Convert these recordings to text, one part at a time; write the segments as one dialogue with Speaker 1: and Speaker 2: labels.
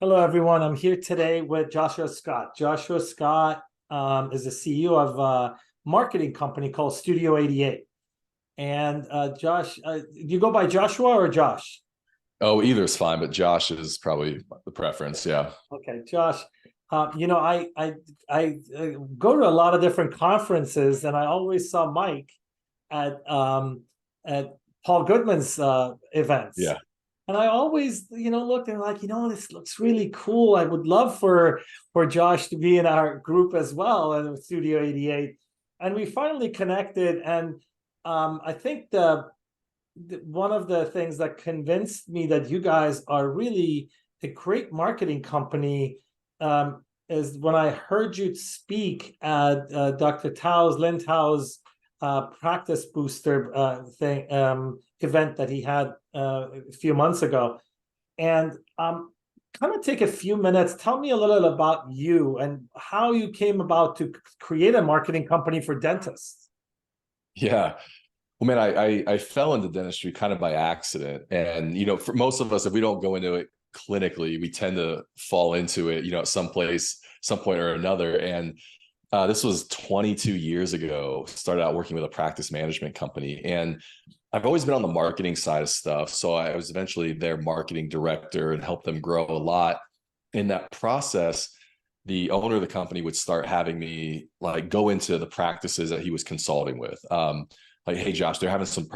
Speaker 1: Hello, everyone. I'm here today with Joshua Scott. Joshua Scott is the CEO of a marketing company called Studio 88. And Josh, you go by Joshua or Josh?
Speaker 2: Oh, either is fine, but Josh is probably the preference. Yeah.
Speaker 1: Okay, Josh. I go to a lot of different conferences, and I always saw Mike at Paul Goodman's events.
Speaker 2: Yeah.
Speaker 1: And I always, looked and like, this looks really cool. I would love for Josh to be in our group as well in Studio 88. And we finally connected. And I think one of the things that convinced me that you guys are really a great marketing company is when I heard you speak at Dr. Lynn Tao's practice booster event that he had a few months ago. And kind of take a few minutes. Tell me a little about you and how you came about to create a marketing company for dentists.
Speaker 2: Yeah. Well, man, I fell into dentistry kind of by accident. And, for most of us, if we don't go into it clinically, we tend to fall into it, at some point or another. And this was 22 years ago. Started out working with a practice management company. And I've always been on the marketing side of stuff. So I was eventually their marketing director and helped them grow a lot. In that process, the owner of the company would start having me like go into the practices that he was consulting with. Like, hey, Josh, they're having some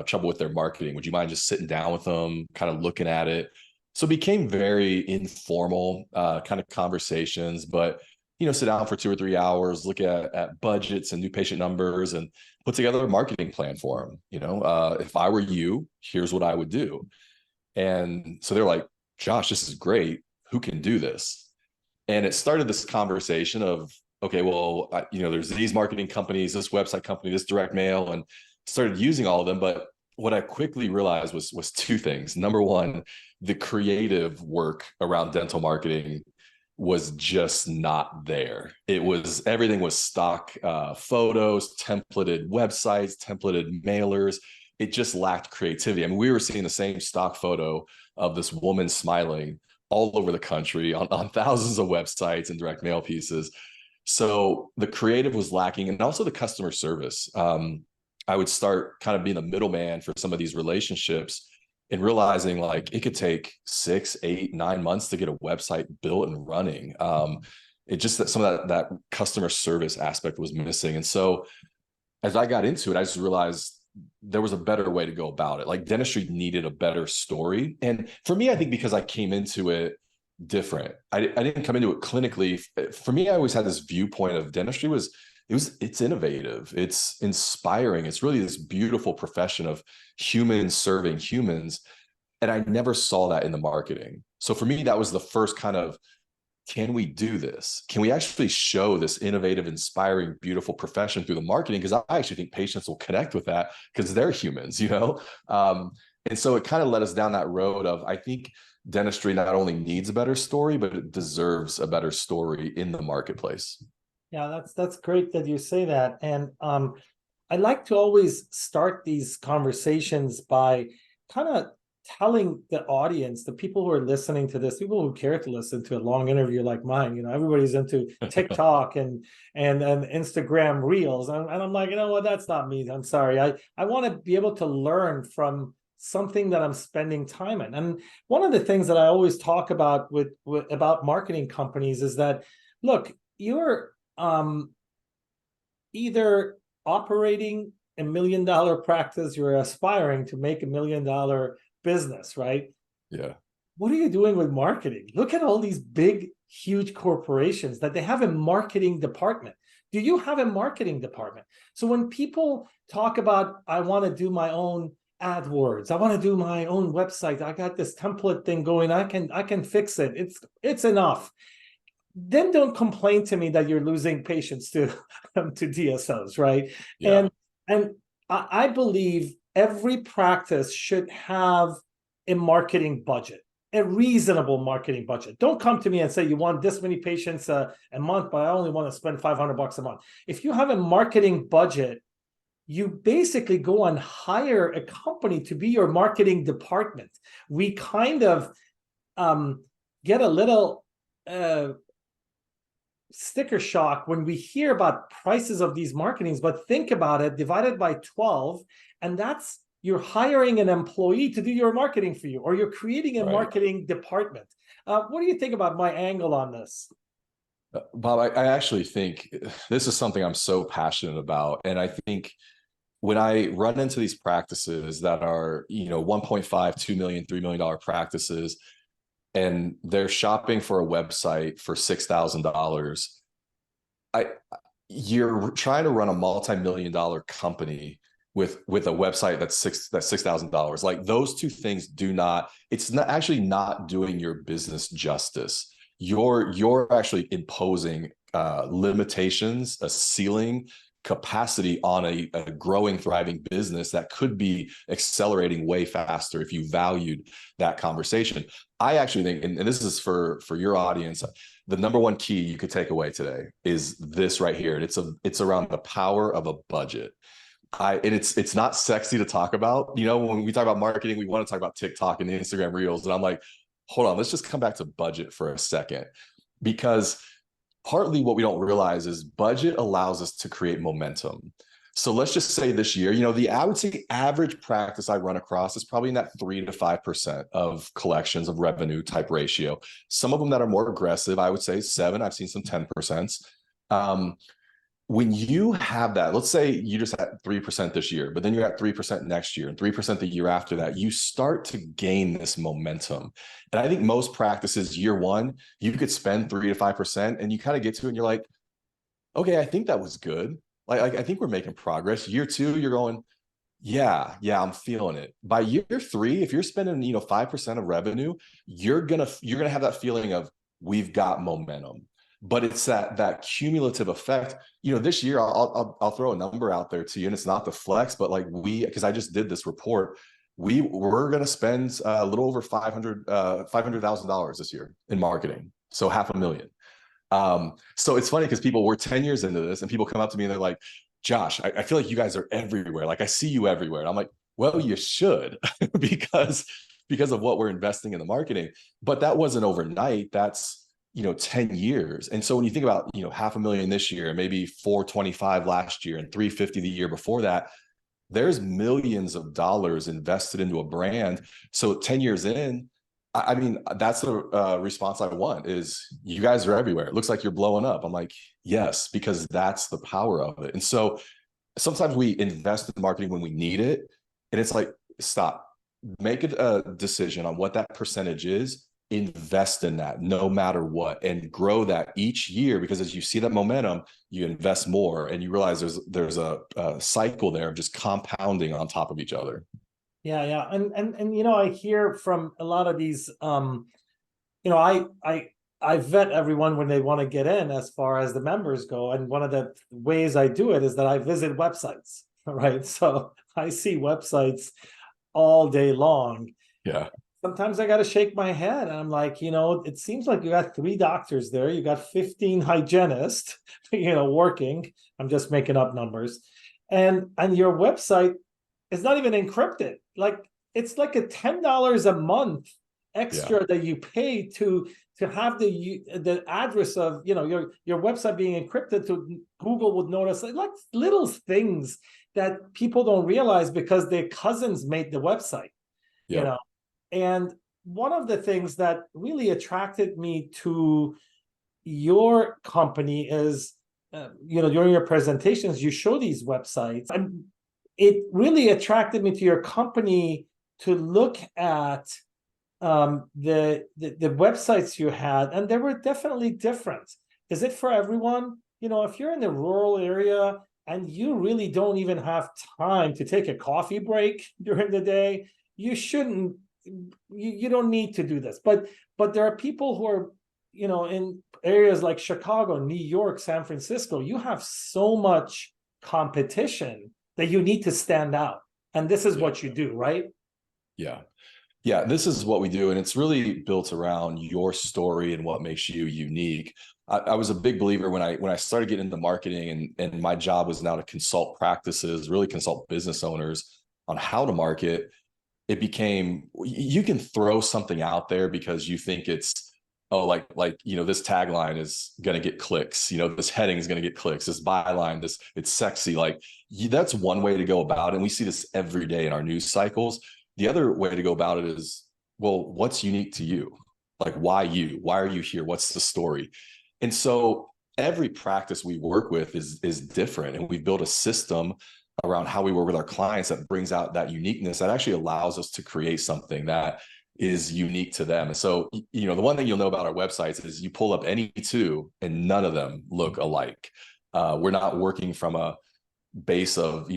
Speaker 2: trouble with their marketing. Would you mind just sitting down with them, kind of looking at it? So it became very informal kind of conversations, but sit down for 2 or 3 hours, look at budgets and new patient numbers, and put together a marketing plan for them. If I were you, here's what I would do. And so they're like, Josh, this is great. Who can do this? And it started this conversation of, okay, well, there's these marketing companies, this website company, this direct mail, and started using all of them. But what I quickly realized was two things. Number one, the creative work around dental marketing was just not there. Everything was stock photos, templated websites, templated mailers. It just lacked creativity. I mean, we were seeing the same stock photo of this woman smiling all over the country on thousands of websites and direct mail pieces. So the creative was lacking, and also the customer service. I would start kind of being the middleman for some of these relationships and realizing like it could take 6, 8, 9 months to get a website built and running. It just that some of that customer service aspect was missing. And so as I got into it, I just realized there was a better way to go about it. Like dentistry needed a better story. And for me, I think because I came into it different, I didn't come into it clinically. For me, I always had this viewpoint of dentistry it's innovative, it's inspiring, it's really this beautiful profession of humans serving humans. And I never saw that in the marketing. So for me, that was the first kind of, can we do this? Can we actually show this innovative, inspiring, beautiful profession through the marketing? Because I actually think patients will connect with that because they're humans, And so it kind of led us down that road of, I think dentistry not only needs a better story, but it deserves a better story in the marketplace.
Speaker 1: Yeah, that's great that you say that. And I like to always start these conversations by kind of telling the audience, the people who are listening to this, people who care to listen to a long interview like mine, everybody's into TikTok and Instagram reels. And I'm like, you know what, that's not me. I'm sorry. I want to be able to learn from something that I'm spending time in. And one of the things that I always talk about about marketing companies is that, look, you're either operating $1 million practice, you're aspiring to make $1 million business, right?
Speaker 2: Yeah.
Speaker 1: What are you doing with marketing? Look at all these big, huge corporations that they have a marketing department. Do you have a marketing department? So when people talk about, I want to do my own AdWords, I want to do my own website, I got this template thing going, I can fix it. It's enough. Then don't complain to me that you're losing patients to DSOs, right?
Speaker 2: Yeah.
Speaker 1: And I believe every practice should have a marketing budget, a reasonable marketing budget. Don't come to me and say you want this many patients a month, but I only want to spend $500 a month. If you have a marketing budget, you basically go and hire a company to be your marketing department. We kind of get a little sticker shock when we hear about prices of these marketings, but think about it, divided by 12, and that's, you're hiring an employee to do your marketing for you, or you're creating a marketing department. What do you think about my angle on this?
Speaker 2: Bob, I actually think this is something I'm so passionate about. And I think when I run into these practices that are, 1.5, $2 million, $3 million practices, and they're shopping for a website for $6,000, you're trying to run a multi-million-dollar company with a website that's $6,000. Like, those two things it's not actually not doing your business justice. You're actually imposing limitations, a ceiling, capacity on a growing, thriving business that could be accelerating way faster if you valued that conversation. I actually think, and this is for your audience, the number one key you could take away today is this right here. And it's around the power of a budget. And it's not sexy to talk about. When we talk about marketing, we want to talk about TikTok and Instagram Reels. And I'm like, hold on, let's just come back to budget for a second, because partly what we don't realize is budget allows us to create momentum. So let's just say this year, I would say average practice I run across is probably in that 3 to 5% of collections of revenue type ratio. Some of them that are more aggressive, I would say 7. I've seen some 10%. When you have that, let's say you just had 3% this year, but then you're at 3% next year and 3% the year after that, you start to gain this momentum. And I think most practices, year one, you could spend 3 to 5%, and you kind of get to it and you're like, okay, I think that was good. Like I think we're making progress. Year two, you're going, yeah, I'm feeling it. By year 3, if you're spending, 5% of revenue, you're gonna have that feeling of, we've got momentum. But it's that cumulative effect. This year, I'll throw a number out there to you, and it's not the flex, but because I just did this report, we're going to spend a little over $500,000 this year in marketing, so $500,000. So it's funny because we're 10 years into this, and people come up to me and they're like, Josh, I feel like you guys are everywhere. Like, I see you everywhere. And I'm like, well, you should, because of what we're investing in the marketing. But that wasn't overnight. That's 10 years. And so when you think about, $500,000 this year, maybe 425 last year and 350 the year before that, there's millions of dollars invested into a brand. So 10 years in, I mean, that's the response I want is, you guys are everywhere. It looks like you're blowing up. I'm like, yes, because that's the power of it. And so sometimes we invest in marketing when we need it. And it's like, stop, make a decision on what that percentage is, invest in that no matter what, and grow that each year, because as you see that momentum, you invest more, and you realize there's a cycle there of just compounding on top of each other.
Speaker 1: Yeah. And I hear from a lot of these, I vet everyone when they want to get in as far as the members go. And one of the ways I do it is that I visit websites, right? So I see websites all day long.
Speaker 2: Yeah.
Speaker 1: Sometimes I got to shake my head, and I'm like, it seems like you got 3 doctors there. You got 15 hygienists, working. I'm just making up numbers. And your website is not even encrypted. Like, it's like a $10 a month extra that you pay to have the address of, your website being encrypted, so Google would notice, like little things that people don't realize because their cousins made the website, And one of the things that really attracted me to your company is, during your presentations, you show these websites. And it really attracted me to your company to look at the websites you had, and they were definitely different. Is it for everyone? If you're in the rural area and you really don't even have time to take a coffee break during the day, you shouldn't. You don't need to do this, but there are people who are, in areas like Chicago, New York, San Francisco. You have so much competition that you need to stand out, and this is what you do, right?
Speaker 2: Yeah, this is what we do, and it's really built around your story and what makes you unique. I was a big believer when I started getting into marketing, and my job was now to consult practices, really consult business owners on how to market. It became, you can throw something out there because you think it's oh, like, this tagline is going to get clicks, this heading is going to get clicks, this byline, it's sexy. Like, that's one way to go about it. And we see this every day in our news cycles. The other way to go about it is, well, what's unique to you? Like, why you? Why are you here? What's the story? And so every practice we work with is different. And we've built a system around how we work with our clients that brings out that uniqueness that actually allows us to create something that is unique to them. And so, the one thing you'll know about our websites is you pull up any two and none of them look alike. We're not working from a base of,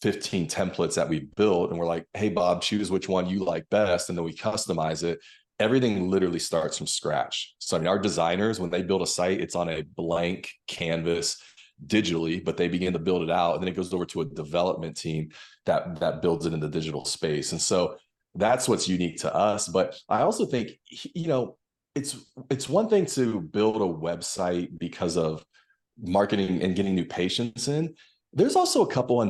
Speaker 2: 15 templates that we built and we're like, hey, Bob, choose which one you like best. And then we customize it. Everything literally starts from scratch. So, I mean, our designers, when they build a site, it's on a blank canvas digitally, but they begin to build it out. And then it goes over to a development team that builds it in the digital space. And so that's what's unique to us. But I also think, it's one thing to build a website because of marketing and getting new patients in. There's also a couple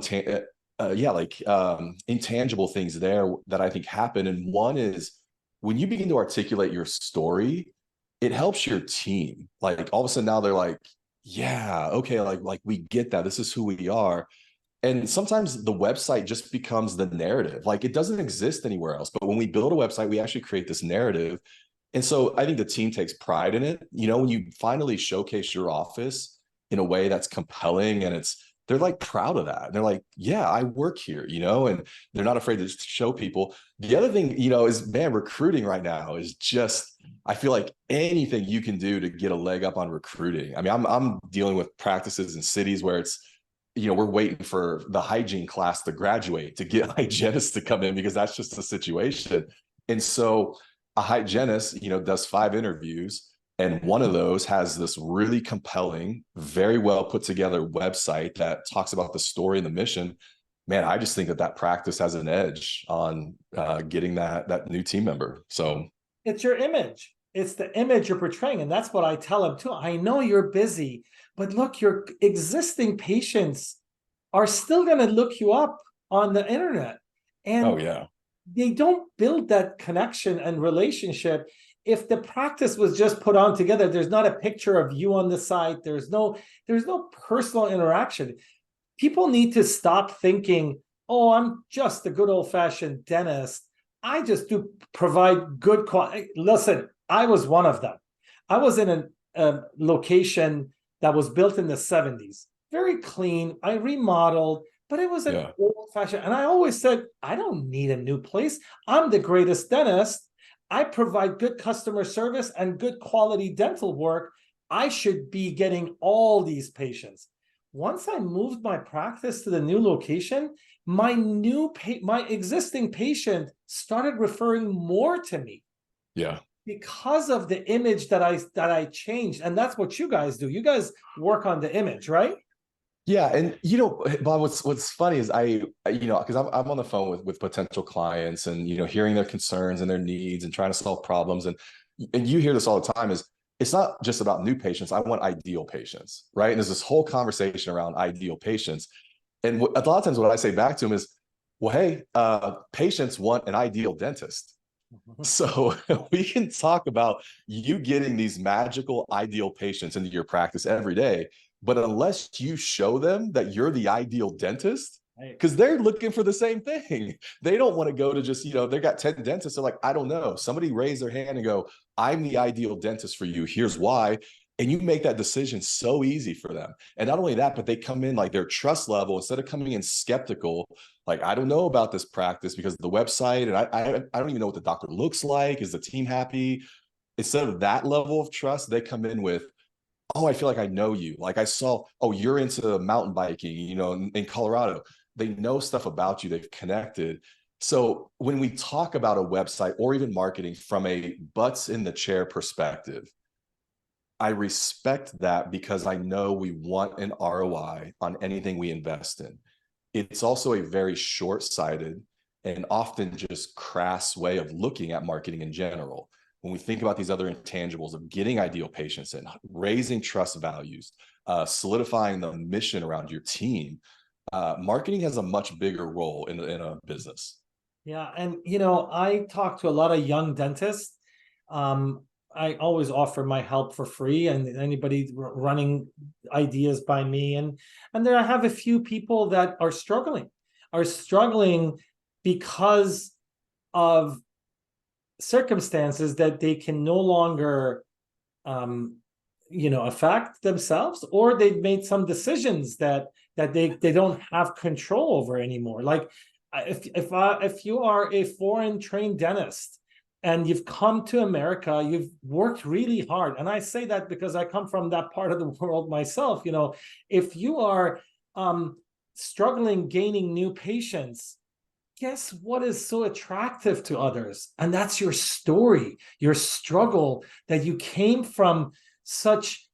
Speaker 2: intangible things there that I think happen. And one is when you begin to articulate your story, it helps your team. Like, all of a sudden now they're like, yeah, okay, like we get that. This is who we are. And sometimes the website just becomes the narrative. Like, it doesn't exist anywhere else. But when we build a website, we actually create this narrative. And so I think the team takes pride in it. When you finally showcase your office in a way that's compelling and they're like proud of that. And they're like, yeah, I work here, and they're not afraid to just show people. The other thing, is, man, recruiting right now is just, I feel like anything you can do to get a leg up on recruiting. I mean, I'm dealing with practices in cities where it's, we're waiting for the hygiene class to graduate to get hygienists to come in because that's just the situation. And so a hygienist, does 5 interviews, and one of those has this really compelling, very well put together website that talks about the story and the mission. Man, I just think that practice has an edge on getting that new team member. So
Speaker 1: it's your image. It's the image you're portraying. And that's what I tell them too. I know you're busy, but look, your existing patients are still going to look you up on the internet. And
Speaker 2: oh, yeah,
Speaker 1: they don't build that connection and relationship. If the practice was just put on together, there's not a picture of you on the site. There's no personal interaction. People need to stop thinking, oh, I'm just a good old-fashioned dentist. I just do provide good quality. Listen, I was one of them. I was in a location that was built in the 70s. Very clean. I remodeled, but it was an old-fashioned. And I always said, I don't need a new place. I'm the greatest dentist. I provide good customer service and good quality dental work. I should be getting all these patients. Once I moved my practice to the new location, my existing patient started referring more to me. Yeah. Because of the image that I changed. And that's what you guys do. You guys work on the image, right?
Speaker 2: Yeah. And, Bob, what's funny is because I'm on the phone with potential clients and, hearing their concerns and their needs and trying to solve problems. And you hear this all the time is, it's not just about new patients. I want ideal patients, right? And there's this whole conversation around ideal patients. And a lot of times what I say back to them is, well, hey, patients want an ideal dentist. So we can talk about you getting these magical ideal patients into your practice every day. But unless you show them that you're the ideal dentist, because they're looking for the same thing. They don't want to go to just, they got 10 dentists. They're like, I don't know. Somebody raise their hand and go, I'm the ideal dentist for you. Here's why. And you make that decision so easy for them. And not only that, but they come in like their trust level, instead of coming in skeptical, like, I don't know about this practice because of the website. And I don't even know what the doctor looks like. Is the team happy? Instead of that level of trust, they come in with, oh, I feel like I know you. Like I saw, oh, you're into mountain biking, in Colorado. They know stuff about you. They've connected. So when we talk about a website or even marketing from a butts in the chair perspective, I respect that because I know we want an ROI on anything we invest in. It's also a very short-sighted and often just crass way of looking at marketing in general. When we think about these other intangibles of getting ideal patients in, raising trust values, solidifying the mission around your team, marketing has a much bigger role in a business.
Speaker 1: Yeah. And, I talk to a lot of young dentists. I always offer my help for free, and anybody running ideas by me. And then I have a few people that are struggling because of circumstances that they can no longer affect themselves, or they've made some decisions that they don't have control over anymore. Like if you are a foreign trained dentist and you've come to America, you've worked really hard, and I say that because I come from that part of the world myself. If you are struggling gaining new patients, guess what is so attractive to others? And that's your story, your struggle, that you came from such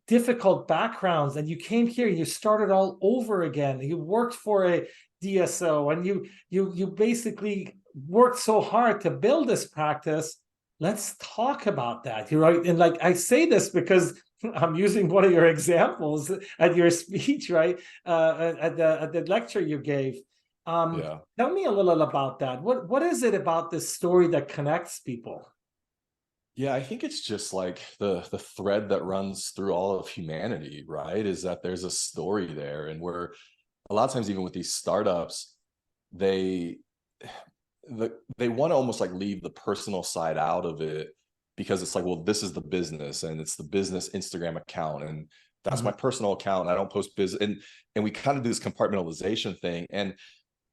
Speaker 1: difficult backgrounds, and you came here, you started all over again. You worked for a DSO, and you basically worked so hard to build this practice. Let's talk about that. You're right. And like, I say this because I'm using one of your examples at your speech, right? At the lecture you gave. Tell me a little about that. What is it about this story that connects people?
Speaker 2: Yeah, I think it's just like the thread that runs through all of humanity, right? Is that there's a story there, and we're a lot of times, even with these startups, they they want to almost like leave the personal side out of it, because it's like, well, this is the business, and it's the business Instagram account, and that's my personal account. I don't post business, and we kind of do this compartmentalization thing, and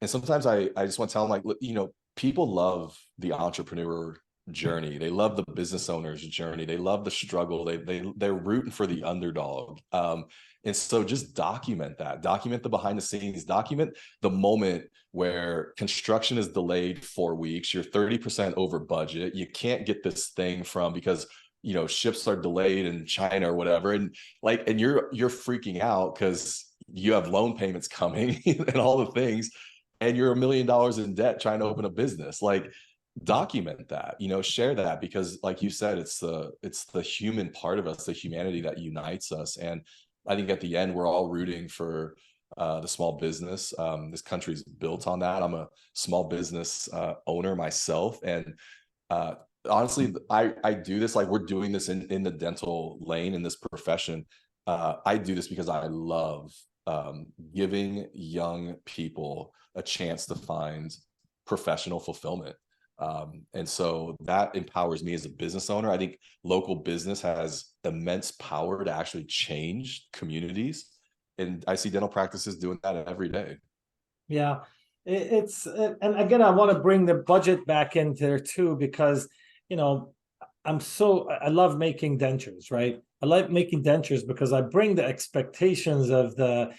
Speaker 2: sometimes I just want to tell them, like, people love the entrepreneur journey. They love the business owner's journey. They love the struggle. They're rooting for the underdog. And so just document the behind the scenes, document the moment where construction is delayed 4 weeks, you're 30% over budget. You can't get this thing from, because ships are delayed in China or whatever. And you're freaking out because you have loan payments coming and all the things, and you're $1 million in debt trying to open a business. Like, document that, share that, because like you said, it's the human part of us, the humanity that unites us. And I think at the end, we're all rooting for the small business. This country's built on that. I'm a small business owner myself, and honestly, I do this, like, we're doing this in the dental lane, in this profession. I do this because I love giving young people a chance to find professional fulfillment. And so that empowers me as a business owner. I think local business has immense power to actually change communities. And I see dental practices doing that every day.
Speaker 1: Yeah, and again, I want to bring the budget back into there too, because, I love making dentures, right? I like making dentures because I bring the expectations of the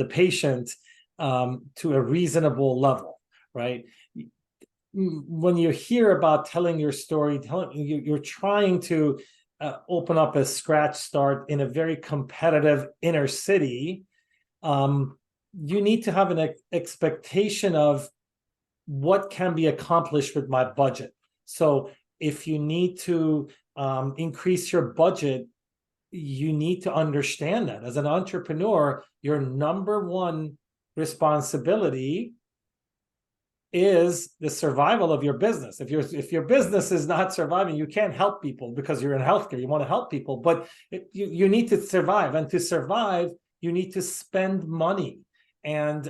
Speaker 1: patient to a reasonable level, right? When you hear about telling your story, you're trying to open up a scratch start in a very competitive inner city. You need to have an expectation of what can be accomplished with my budget. So if you need to increase your budget, you need to understand that as an entrepreneur, your number one responsibility is the survival of your business. If your business is not surviving, you can't help people, because you're in healthcare. You want to help people, but you need to survive, and to survive, you need to spend money. And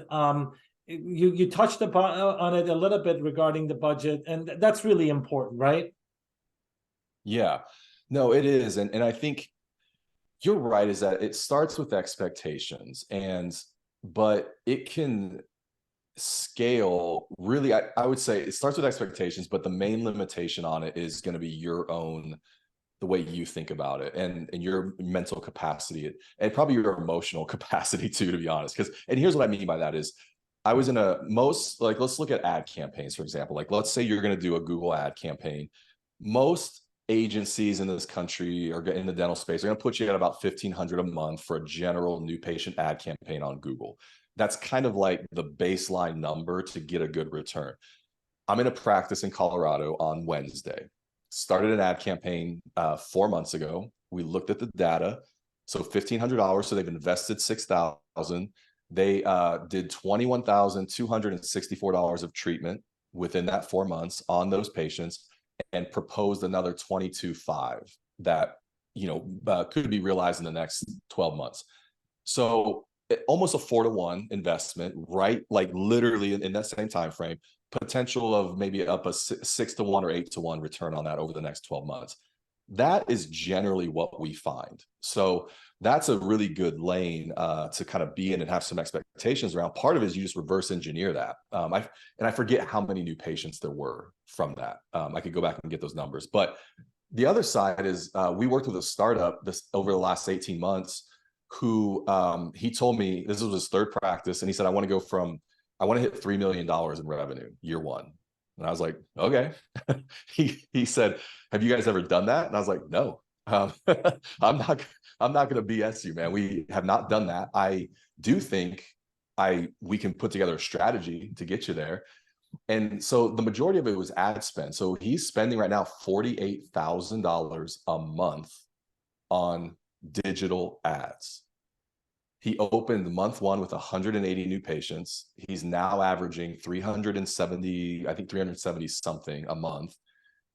Speaker 1: you touched upon on it a little bit regarding the budget, and that's really important, right?
Speaker 2: Yeah, no, it is, and I think you're right. Is that it starts with expectations, but it can scale really. I would say it starts with expectations, but the main limitation on it is going to be your own, the way you think about it, and your mental capacity, and probably your emotional capacity too, to be honest. And here's what I mean by that is, I was in let's look at ad campaigns, for example. Like, let's say you're going to do a Google ad campaign. Most agencies in this country, or in the dental space, are going to put you at about $1,500 a month for a general new patient ad campaign on Google. That's kind of like the baseline number to get a good return. I'm in a practice in Colorado on Wednesday. Started an ad campaign 4 months ago. We looked at the data. So $1,500. So they've invested $6,000. They did $21,264 of treatment within that 4 months on those patients. and proposed another 22.5 that, could be realized in the next 12 months. So almost a 4-to-1 investment, right? Like literally in that same time frame, potential of maybe up a 6-to-1 or 8-to-1 return on that over the next 12 months. That is generally what we find. So that's a really good lane to kind of be in and have some expectations around. Part of it is you just reverse engineer that. I forget how many new patients there were from that. I could go back and get those numbers. But the other side is we worked with a startup over the last 18 months who he told me this was his third practice, and he said, I want to hit $3 million in revenue year one. And I was like, okay. he said, have you guys ever done that? And I was like, no. I'm not going to BS you, man. We have not done that. I do think we can put together a strategy to get you there. And so the majority of it was ad spend. So he's spending right now $48,000 a month on digital ads. He opened month one with 180 new patients. He's now averaging 370, I think 370 something a month.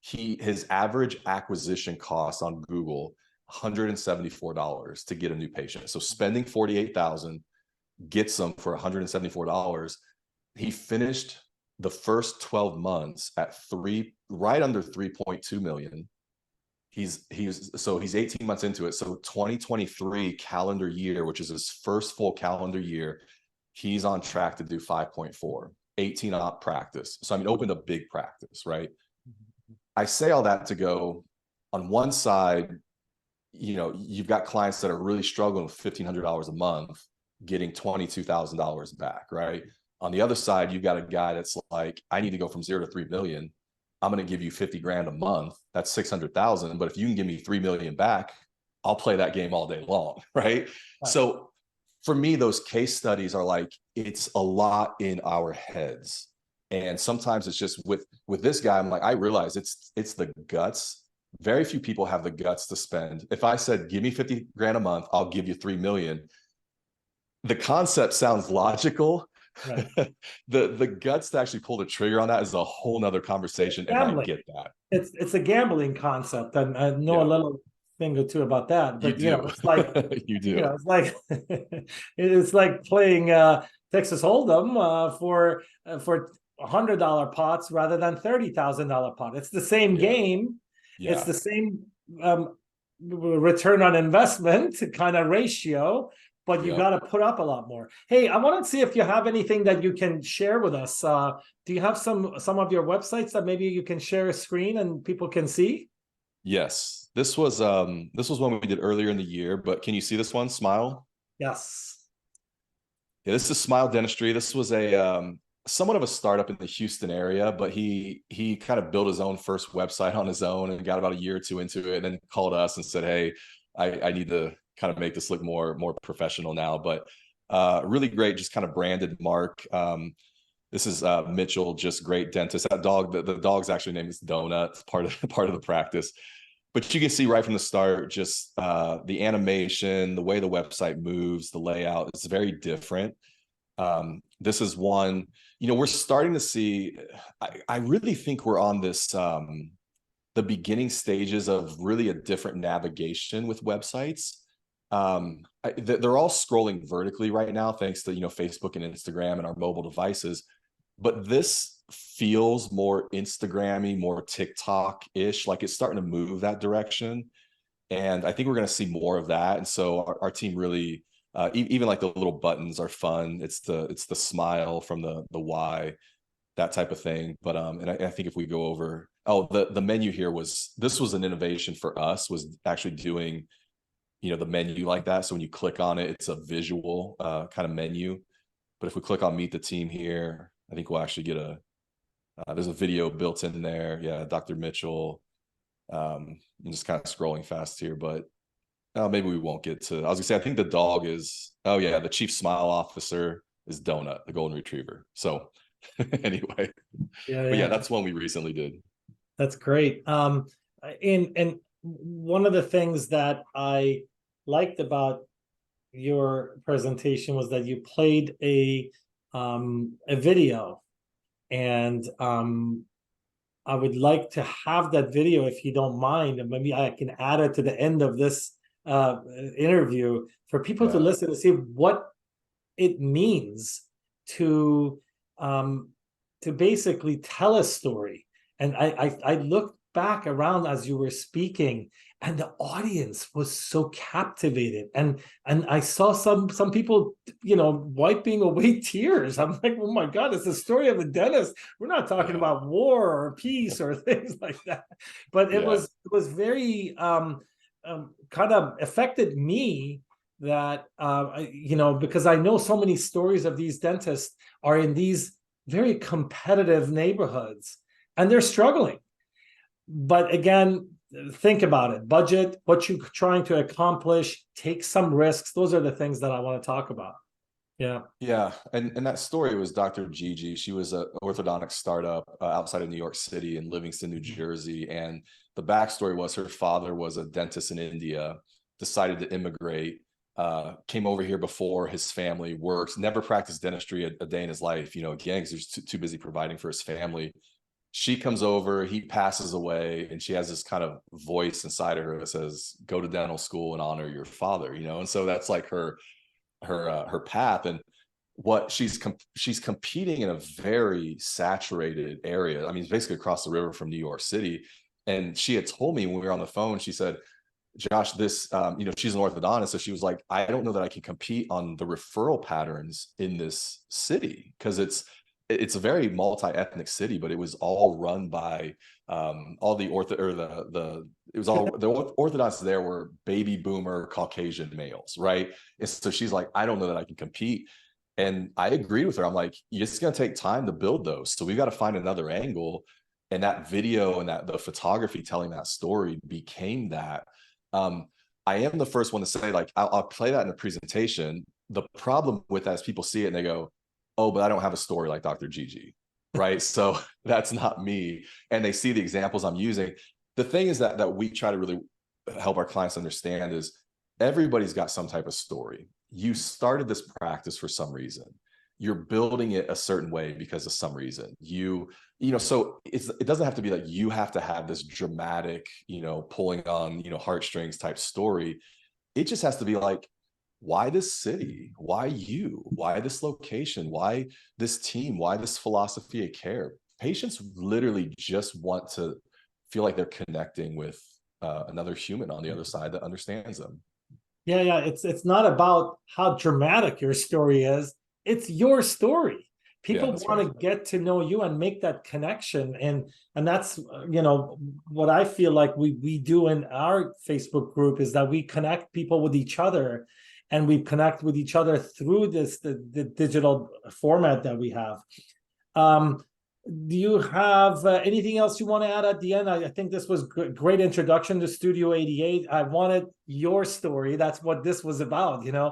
Speaker 2: His average acquisition cost on Google, $174 to get a new patient. So spending $48,000 gets them for $174. He finished the first 12 months at right under 3.2 million. He's 18 months into it. So 2023 calendar year, which is his first full calendar year, he's on track to do 5.4, 18 op practice. So I mean, opened a big practice, right? I say all that to go, on one side, you've got clients that are really struggling with $1,500 a month, getting $22,000 back, right? On the other side, you've got a guy that's like, I need to go from 0 to 3 million. I'm going to give you 50 grand a month. That's 600,000. But if you can give me 3 million back, I'll play that game all day long. Right. So for me, those case studies are like, it's a lot in our heads. And sometimes it's just with this guy, I'm like, I realize it's the guts. Very few people have the guts to spend. If I said, give me 50 grand a month, I'll give you 3 million. The concept sounds logical. Right. the guts to actually pull the trigger on that is a whole nother conversation, and I get that.
Speaker 1: It's a gambling concept, and I know a little thing or two about that. But it's like
Speaker 2: you do.
Speaker 1: It's like it's like playing Texas Hold'em for $100 pots rather than $30,000 pot. It's the same game. Yeah. It's the same return on investment kind of ratio. But you got to put up a lot more. Hey, I want to see if you have anything that you can share with us. Do you have some of your websites that maybe you can share a screen and people can see? Yes,
Speaker 2: this was one we did earlier in the year. But can you see this one, Smile?
Speaker 1: Yes.
Speaker 2: Yeah, this is Smile Dentistry. This was a somewhat of a startup in the Houston area, but he kind of built his own first website on his own and got about a year or two into it, and then called us and said, "Hey, I need to kind of make this look more professional now." But really great, just kind of branded mark. This is Mitchell, just great dentist. That dog, the dog's actually named is Donut. It's part of the practice. But you can see right from the start, just the animation, the way the website moves, the layout is very different. This is one, we're starting to see, I really think we're on this, the beginning stages of really a different navigation with websites. They're all scrolling vertically right now, thanks to Facebook and Instagram and our mobile devices. But this feels more Instagram-y, more TikTok-ish, like it's starting to move that direction. And I think we're going to see more of that. And so our team really, even like the little buttons are fun. It's the smile from the Y, that type of thing. But and I think if we go over, the menu here this was an innovation for us, was actually doing the menu like that. So when you click on it, it's a visual kind of menu. But if we click on Meet the Team here, I think we'll actually get there's a video built in there. Yeah, Dr. Mitchell. I'm just kind of scrolling fast here, but maybe we won't get to, I was gonna say, I think the dog is, the Chief Smile Officer is Donut, the Golden Retriever. So anyway, but that's one we recently did.
Speaker 1: That's great. And one of the things that I liked about your presentation was that you played a video, and I would like to have that video if you don't mind, and maybe I can add it to the end of this interview for people to
Speaker 2: Yeah.
Speaker 1: listen to see what it means to um, basically tell a story. And I looked back around as you were speaking, and the audience was so captivated, and I saw some people, wiping away tears. I'm like, oh my God, it's the story of a dentist. We're not talking
Speaker 2: Yeah.
Speaker 1: about war or peace or things like that, but it
Speaker 2: Yeah.
Speaker 1: was very kind of affected me, that because I know so many stories of these dentists are in these very competitive neighborhoods, and they're struggling. But again, think about it: budget, what you're trying to accomplish, take some risks. Those are the things that I want to talk about. Yeah.
Speaker 2: Yeah, and that story was Dr. Gigi. She was an orthodontic startup outside of New York City in Livingston, New Jersey. And the backstory was her father was a dentist in India, decided to immigrate, came over here before his family, works, never practiced dentistry a day in his life, again, because he was too busy providing for his family. She comes over, he passes away, and she has this kind of voice inside of her that says, go to dental school and honor your father, and so that's like her path. And what she's competing in a very saturated area. I mean, basically across the river from New York City. And she had told me when we were on the phone, she said, Josh, this, she's an orthodontist. So she was like, I don't know that I can compete on the referral patterns in this city, because it's a very multi-ethnic city, but it was all run by all the orthodontists there were baby boomer Caucasian males, right? And so she's like, I don't know that I can compete. And I agreed with her. I'm like, it's going to take time to build those. So we got to find another angle. And that video and the photography telling that story became that. I am the first one to say, like, I'll play that in a presentation. The problem with that is people see it and they go, oh, but I don't have a story like Dr. Gigi, right? So that's not me. And they see the examples I'm using. The thing is that we try to really help our clients understand is everybody's got some type of story. You started this practice for some reason. You're building it a certain way because of some reason. So it doesn't have to be like you have to have this dramatic, pulling on, heartstrings type story. It just has to be like, why this city? Why you? Why this location? Why this team? Why this philosophy of care? Patients literally just want to feel like they're connecting with another human on the other side that understands them.
Speaker 1: Yeah. It's not about how dramatic your story is. It's your story.
Speaker 2: Yeah,
Speaker 1: People
Speaker 2: that's
Speaker 1: want
Speaker 2: right.
Speaker 1: to get to know you and make that connection. And that's, what I feel like we do in our Facebook group is that we connect people with each other, and we connect with each other through the digital format that we have. Do you have anything else you want to add at the end? I think this was great introduction to Studio 88. I wanted your story. That's what this was about,
Speaker 2: Yeah.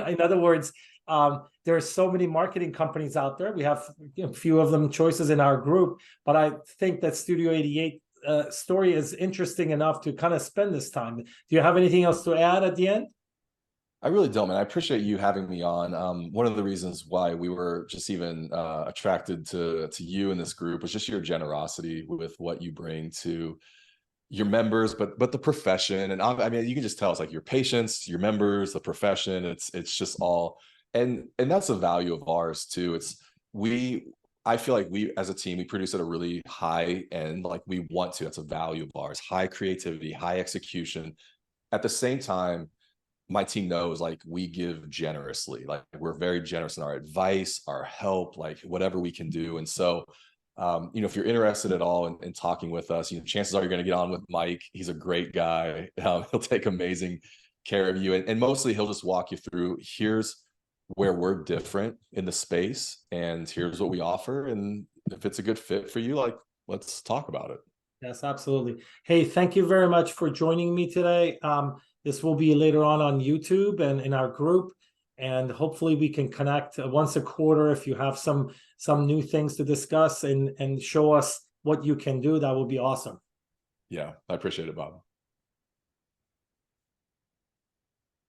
Speaker 1: In other words, there are so many marketing companies out there. We have a few of them choices in our group, but I think that Studio 88 story is interesting enough to kind of spend this time. Do you have anything else to add at the end?
Speaker 2: I really don't, man. I appreciate you having me on. One of the reasons why we were just even attracted to you in this group was just your generosity with what you bring to your members, but the profession. And I mean, you can just tell it's like your patients, your members, the profession. It's just all, and that's a value of ours too. I feel like we as a team, we produce at a really high end, like we want to. That's a value of ours: high creativity, high execution. At the same time, my team knows like we give generously, like we're very generous in our advice, our help, like whatever we can do. And so if you're interested at all in talking with us, chances are you're going to get on with Mike. He's a great guy. He'll take amazing care of you, and mostly he'll just walk you through, here's where we're different in the space, and here's what we offer, and if it's a good fit for you, like, let's talk about it.
Speaker 1: Yes, absolutely. Hey, thank you very much for joining me today. This will be later on YouTube and in our group, and hopefully we can connect once a quarter if you have some new things to discuss and show us what you can do. That would be awesome.
Speaker 2: Yeah, I appreciate it, Bob.